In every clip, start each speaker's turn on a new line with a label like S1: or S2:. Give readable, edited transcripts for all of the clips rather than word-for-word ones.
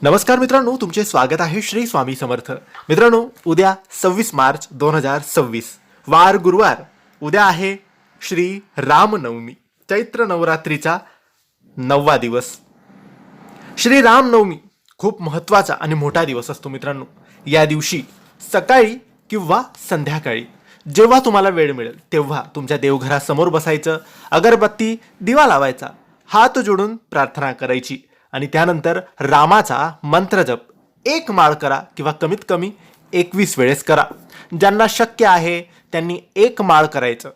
S1: नमस्कार मित्रांनो, तुमचे स्वागत आहे श्री स्वामी समर्थ. मित्रांनो, उद्या 26 मार्च 2026 वार गुरुवार. उद्या आहे श्री रामनवमी, चैत्र नवरात्रीचा 9वा दिवस. श्री रामनवमी खूप महत्त्वाचा आणि मोठा दिवस असतो मित्रांनो. या दिवशी सकाळी किंवा संध्याकाळी जेव्हा तुम्हाला वेळ मिळेल तेव्हा तुमच्या देवघरासमोर बसायचं, अगरबत्ती दिवा लावायचा, हात जोडून प्रार्थना करायची आणि त्यानंतर रामाचा मंत्रजप एक माळ करा किंवा कमीत कमी 21 वेळेस करा. ज्यांना शक्य आहे त्यांनी एक माळ करायचं.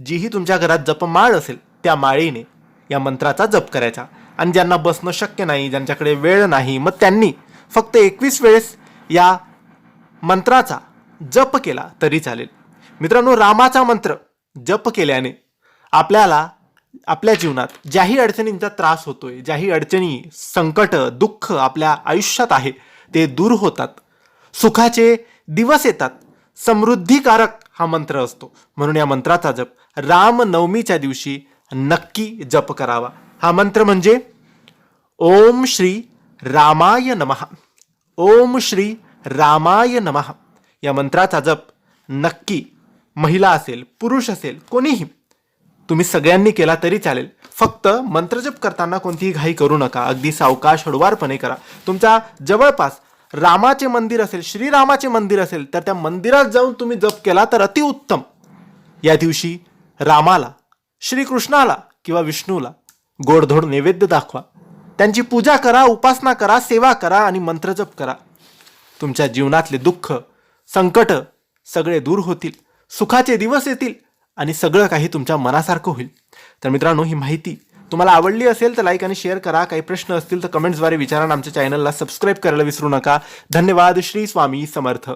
S1: जीही तुमच्या घरात जपमाळ असेल त्या माळेने या मंत्राचा जप करायचा. आणि ज्यांना बसणं शक्य नाही, ज्यांच्याकडे वेळ नाही, मग त्यांनी फक्त 21 वेळेस या मंत्राचा जप केला तरी चालेल. मित्रांनो, रामाचा मंत्र जप केल्याने आपल्याला आपल्या जीवनात ज्याही अडचणींचा त्रास होतोय, ज्याही अडचणी, संकट, दुःख आपल्या आयुष्यात आहे ते दूर होतात, सुखाचे दिवस येतात. समृद्धिकारक हा मंत्र असतो. म्हणून या मंत्राचा जप रामनवमीच्या दिवशी नक्की जप करावा. हा मंत्र म्हणजे ओम श्री रामाय नमः. ओम श्री रामाय नमः. या मंत्राचा जप नक्की महिला असेल, पुरुष असेल, कोणीही तुम्ही सगळ्यांनी केला तरी चालेल. फक्त मंत्रजप करताना कोणतीही घाई करू नका. अगदी सावकाश हळुवारपणे करा. तुमच्या जवळपास रामाचे मंदिर असेल, श्रीरामाचे मंदिर असेल तर त्या मंदिरात जाऊन तुम्ही जप केला तर अतिउत्तम. या दिवशी रामाला, श्रीकृष्णाला किंवा विष्णूला गोडधोड नैवेद्य दाखवा. त्यांची पूजा करा, उपासना करा, सेवा करा आणि मंत्रजप करा. तुमच्या जीवनातले दुःख, संकट सगळे दूर होतील, सुखाचे दिवस येतील आणि सगळं काही तुमच्या मनासारखं होईल. तर मित्रांनो, ही माहिती तुम्हाला आवडली असेल तर लाईक आणि शेअर करा. काही प्रश्न असतील तर कमेंट्सद्वारे विचारा. आमच्या चॅनलला सबस्क्राईब करायला विसरू नका. धन्यवाद. श्री स्वामी समर्थ.